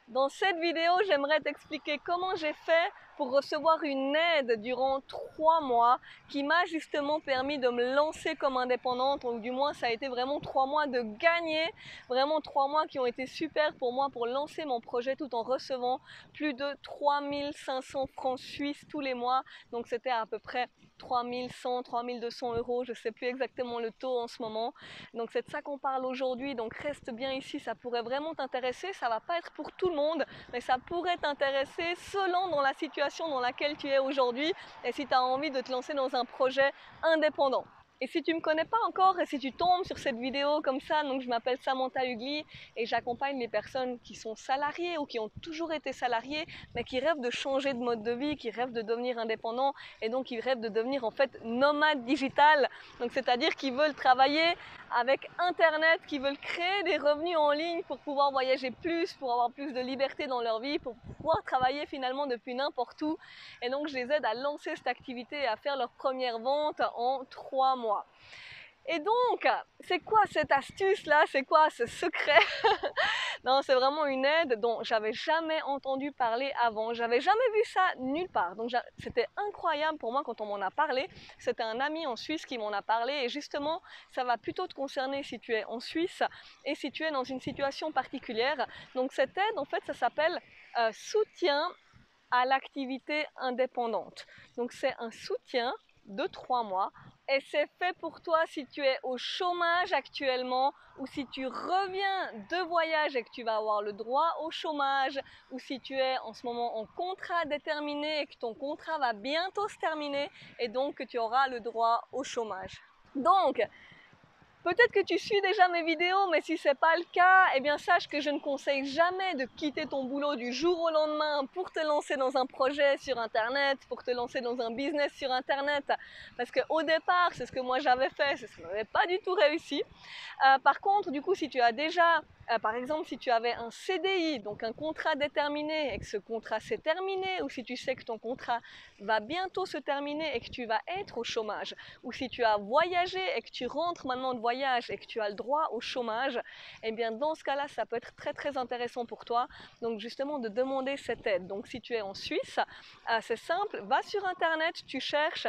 Dans cette vidéo, j'aimerais t'expliquer comment j'ai fait pour recevoir une aide durant 3 mois qui m'a justement permis de me lancer comme indépendante. Donc du moins, ça a été vraiment 3 mois de gagner, vraiment 3 mois qui ont été super pour moi pour lancer mon projet tout en recevant plus de 3500 francs suisses tous les mois. Donc c'était à peu près 3100, 3200 euros, je ne sais plus exactement le taux en ce moment. Donc c'est de ça qu'on parle aujourd'hui, donc reste bien ici, ça pourrait vraiment t'intéresser, ça va pas être pour tout le monde, mais ça pourrait t'intéresser selon dans la situation dans laquelle tu es aujourd'hui et si tu as envie de te lancer dans un projet indépendant. Et si tu ne me connais pas encore et si tu tombes sur cette vidéo comme ça, donc je m'appelle Samantha Ugli et j'accompagne les personnes qui sont salariées ou qui ont toujours été salariées mais qui rêvent de changer de mode de vie, qui rêvent de devenir indépendants et donc qui rêvent de devenir en fait nomades digital. Donc c'est-à-dire qu'ils veulent travailler avec Internet, qui veulent créer des revenus en ligne pour pouvoir voyager plus, pour avoir plus de liberté dans leur vie, pour pouvoir travailler finalement depuis n'importe où. Et donc je les aide à lancer cette activité et à faire leur première vente en 3 mois. Et donc, c'est quoi cette astuce-là? C'est quoi ce secret? Non, c'est vraiment une aide dont j'avais jamais entendu parler avant. J'avais jamais vu ça nulle part. Donc, c'était incroyable pour moi quand on m'en a parlé. C'était un ami en Suisse qui m'en a parlé. Et justement, ça va plutôt te concerner si tu es en Suisse et si tu es dans une situation particulière. Donc, cette aide, en fait, ça s'appelle soutien à l'activité indépendante. Donc, c'est un soutien de 3 mois et c'est fait pour toi si tu es au chômage actuellement ou si tu reviens de voyage et que tu vas avoir le droit au chômage ou si tu es en ce moment en contrat déterminé et que ton contrat va bientôt se terminer et donc que tu auras le droit au chômage. Donc, peut-être que tu suis déjà mes vidéos, mais si ce n'est pas le cas, eh bien sache que je ne conseille jamais de quitter ton boulot du jour au lendemain pour te lancer dans un projet sur Internet, pour te lancer dans un business sur Internet. Parce qu'au départ, c'est ce que moi j'avais fait, c'est ce que n'avait pas du tout réussi. Par contre, du coup, si tu as déjà, par exemple, si tu avais un CDI, donc un contrat déterminé, et que ce contrat s'est terminé, ou si tu sais que ton contrat va bientôt se terminer et que tu vas être au chômage, ou si tu as voyagé et que tu rentres maintenant de voyage et que tu as le droit au chômage, eh bien dans ce cas-là, ça peut être très très intéressant pour toi. Donc justement de demander cette aide. Donc si tu es en Suisse, c'est simple, va sur Internet, tu cherches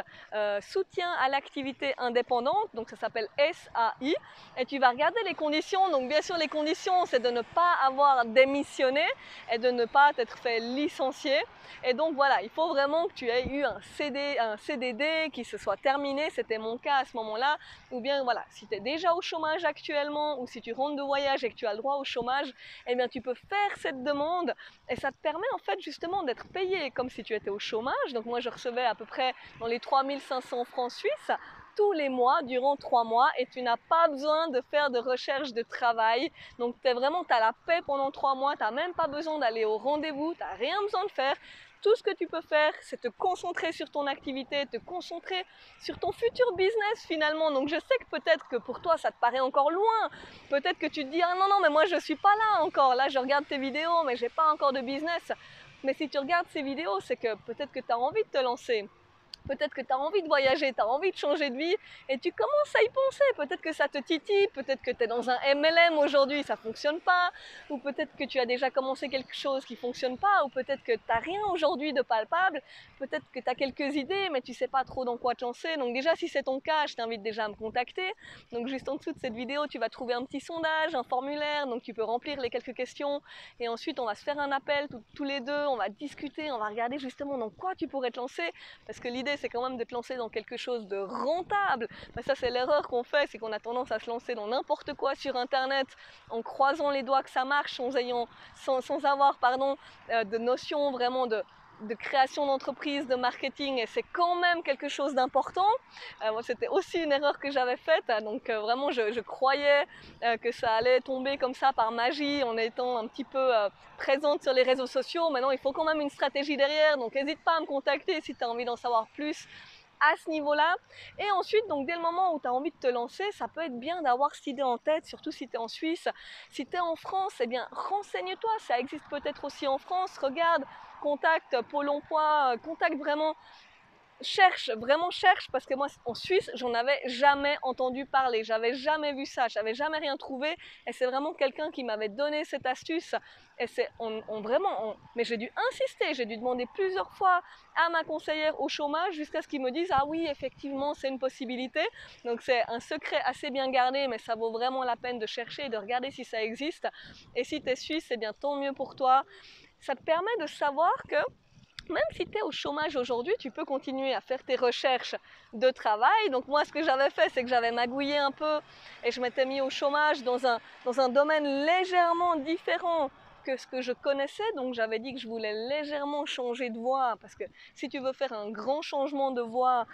soutien à l'activité indépendante, donc ça s'appelle SAI, et tu vas regarder les conditions. Donc bien sûr les conditions, c'est de ne pas avoir démissionné et de ne pas t'être fait licencier. Et donc voilà, il faut vraiment que tu aies eu un CDD qui se soit terminé, c'était mon cas à ce moment-là, ou bien voilà, si tu es déjà au chômage actuellement, ou si tu rentres de voyage et que tu as le droit au chômage, eh bien tu peux faire cette demande, et ça te permet en fait justement d'être payé comme si tu étais au chômage. Donc moi je recevais à peu près dans les 3500 francs suisses, tous les mois, durant 3 mois, et tu n'as pas besoin de faire de recherche de travail. Donc tu as la paix pendant 3 mois, tu n'as même pas besoin d'aller au rendez-vous, tu n'as rien besoin de faire. Tout ce que tu peux faire, c'est te concentrer sur ton activité, te concentrer sur ton futur business finalement. Donc je sais que peut-être que pour toi ça te paraît encore loin. Peut-être que tu te dis ah non non mais moi je suis pas là encore. Là je regarde tes vidéos mais j'ai pas encore de business. Mais si tu regardes ces vidéos, c'est que peut-être que tu as envie de te lancer. Peut-être que tu as envie de voyager, tu as envie de changer de vie et tu commences à y penser. Peut-être que ça te titille, peut-être que tu es dans un MLM aujourd'hui, ça ne fonctionne pas, ou peut-être que tu as déjà commencé quelque chose qui ne fonctionne pas, ou peut-être que tu n'as rien aujourd'hui de palpable, peut-être que tu as quelques idées mais tu ne sais pas trop dans quoi te lancer. Donc déjà si c'est ton cas, je t'invite déjà à me contacter. Donc juste en dessous de cette vidéo, tu vas trouver un petit sondage, un formulaire, donc tu peux remplir les quelques questions et ensuite on va se faire un appel tous les deux, on va discuter, on va regarder justement dans quoi tu pourrais te lancer, parce que l'idée c'est quand même de te lancer dans quelque chose de rentable. Mais ça c'est l'erreur qu'on fait, c'est qu'on a tendance à se lancer dans n'importe quoi sur internet en croisant les doigts que ça marche sans avoir de notion vraiment de création d'entreprise, de marketing, et c'est quand même quelque chose d'important. Moi, c'était aussi une erreur que j'avais faite, donc vraiment je croyais que ça allait tomber comme ça par magie en étant un petit peu présente sur les réseaux sociaux. Maintenant, il faut quand même une stratégie derrière, donc n'hésite pas à me contacter si tu as envie d'en savoir plus à ce niveau-là. Et ensuite, donc dès le moment où tu as envie de te lancer, ça peut être bien d'avoir cette idée en tête, surtout si tu es en Suisse. Si tu es en France, eh bien renseigne-toi, ça existe peut-être aussi en France, regarde, contacte Pôle emploi, contacte vraiment cherche, vraiment cherche, parce que moi en Suisse, j'en avais jamais entendu parler, j'avais jamais vu ça, j'avais jamais rien trouvé, et c'est vraiment quelqu'un qui m'avait donné cette astuce, et c'est mais j'ai dû insister, j'ai dû demander plusieurs fois à ma conseillère au chômage jusqu'à ce qu'ils me disent ah oui effectivement c'est une possibilité, donc c'est un secret assez bien gardé, mais ça vaut vraiment la peine de chercher et de regarder si ça existe, et si tu es suisse, c'est bien tant mieux pour toi, ça te permet de savoir que même si tu es au chômage aujourd'hui, tu peux continuer à faire tes recherches de travail. Donc moi, ce que j'avais fait, c'est que j'avais magouillé un peu et je m'étais mis au chômage dans un domaine légèrement différent que ce que je connaissais. Donc j'avais dit que je voulais légèrement changer de voie parce que si tu veux faire un grand changement de voie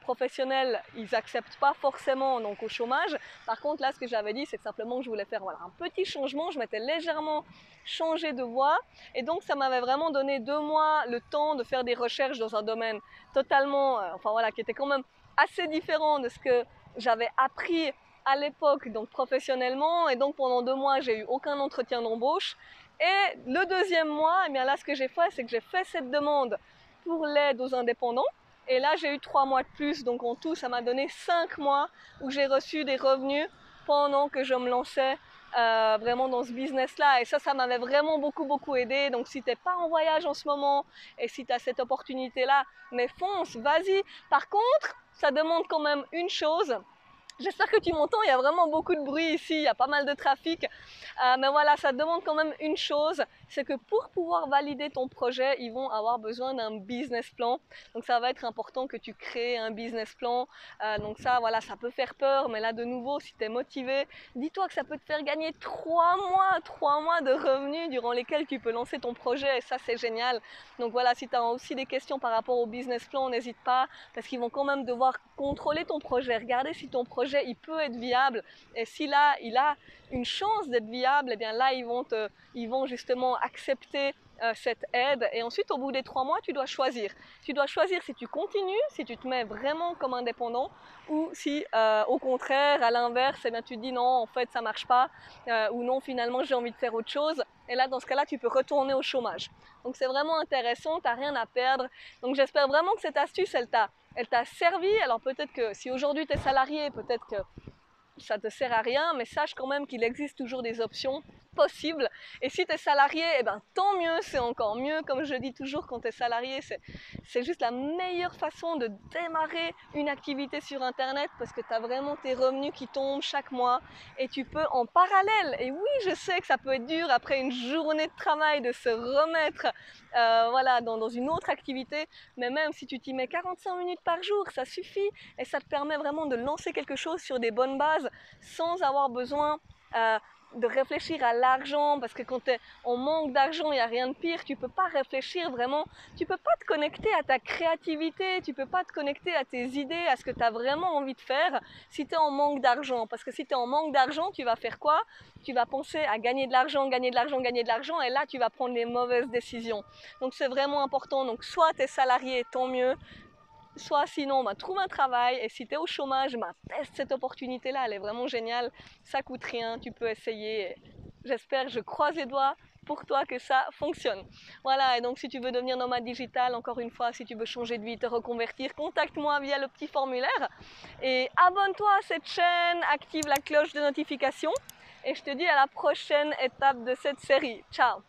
professionnelle, ils n'acceptent pas forcément donc au chômage. Par contre, là, ce que j'avais dit, c'est simplement que je voulais faire voilà, un petit changement. Je m'étais légèrement changé de voie et donc ça m'avait vraiment donné 2 mois le temps de faire des recherches dans un domaine totalement, enfin voilà, qui était quand même assez différent de ce que j'avais appris à l'époque, donc professionnellement. Et donc pendant 2 mois, j'ai eu aucun entretien d'embauche. Et le deuxième mois, eh bien là, ce que j'ai fait, c'est que j'ai fait cette demande pour l'aide aux indépendants. Et là, j'ai eu 3 mois de plus. Donc en tout, ça m'a donné 5 mois où j'ai reçu des revenus pendant que je me lançais vraiment dans ce business-là. Et ça m'avait vraiment beaucoup aidé. Donc si tu n'es pas en voyage en ce moment et si tu as cette opportunité-là, mais fonce, vas-y. Par contre, ça demande quand même une chose. J'espère que tu m'entends, il y a vraiment beaucoup de bruit ici, il y a pas mal de trafic. Mais voilà, ça demande quand même une chose, c'est que pour pouvoir valider ton projet, ils vont avoir besoin d'un business plan. Donc ça va être important que tu crées un business plan. Donc ça, voilà, ça peut faire peur, mais là de nouveau, si tu es motivé, dis-toi que ça peut te faire gagner 3 mois de revenus durant lesquels tu peux lancer ton projet, et ça c'est génial. Donc voilà, si tu as aussi des questions par rapport au business plan, n'hésite pas, parce qu'ils vont quand même devoir contrôler ton projet, regarder si ton projet il peut être viable, et si là il a une chance d'être viable, et bien là ils vont justement accepter cette aide. Et ensuite au bout des 3 mois, tu dois choisir si tu continues, si tu te mets vraiment comme indépendant, ou si au contraire, à l'inverse, eh bien, tu te dis non, en fait ça marche pas, ou non, finalement j'ai envie de faire autre chose. Et là, dans ce cas-là, tu peux retourner au chômage. Donc c'est vraiment intéressant, tu n'as rien à perdre. Donc j'espère vraiment que cette astuce, elle t'a servi. Alors peut-être que si aujourd'hui tu es salarié, peut-être que ça ne te sert à rien, mais sache quand même qu'il existe toujours des options possibles. Et si tu es salarié, eh ben, tant mieux, c'est encore mieux. Comme je dis toujours, quand tu es salarié, c'est juste la meilleure façon de démarrer une activité sur Internet, parce que tu as vraiment tes revenus qui tombent chaque mois et tu peux en parallèle. Et oui, je sais que ça peut être dur après une journée de travail de se remettre voilà, dans une autre activité, mais même si tu t'y mets 45 minutes par jour, ça suffit, et ça te permet vraiment de lancer quelque chose sur des bonnes bases sans avoir besoin de réfléchir à l'argent, parce que quand tu es en manque d'argent, il n'y a rien de pire, tu ne peux pas réfléchir vraiment, tu ne peux pas te connecter à ta créativité, tu ne peux pas te connecter à tes idées, à ce que tu as vraiment envie de faire si tu es en manque d'argent. Parce que si tu es en manque d'argent, tu vas faire quoi? Tu vas penser à gagner de l'argent, et là tu vas prendre les mauvaises décisions. Donc c'est vraiment important. Donc soit tu es salarié, tant mieux, soit sinon, trouve un travail, et si tu es au chômage, teste cette opportunité-là, elle est vraiment géniale, ça coûte rien, tu peux essayer. J'espère, je croise les doigts pour toi que ça fonctionne. Voilà, et donc si tu veux devenir nomade digital, encore une fois, si tu veux changer de vie, te reconvertir, contacte-moi via le petit formulaire, et abonne-toi à cette chaîne, active la cloche de notification, et je te dis à la prochaine étape de cette série. Ciao!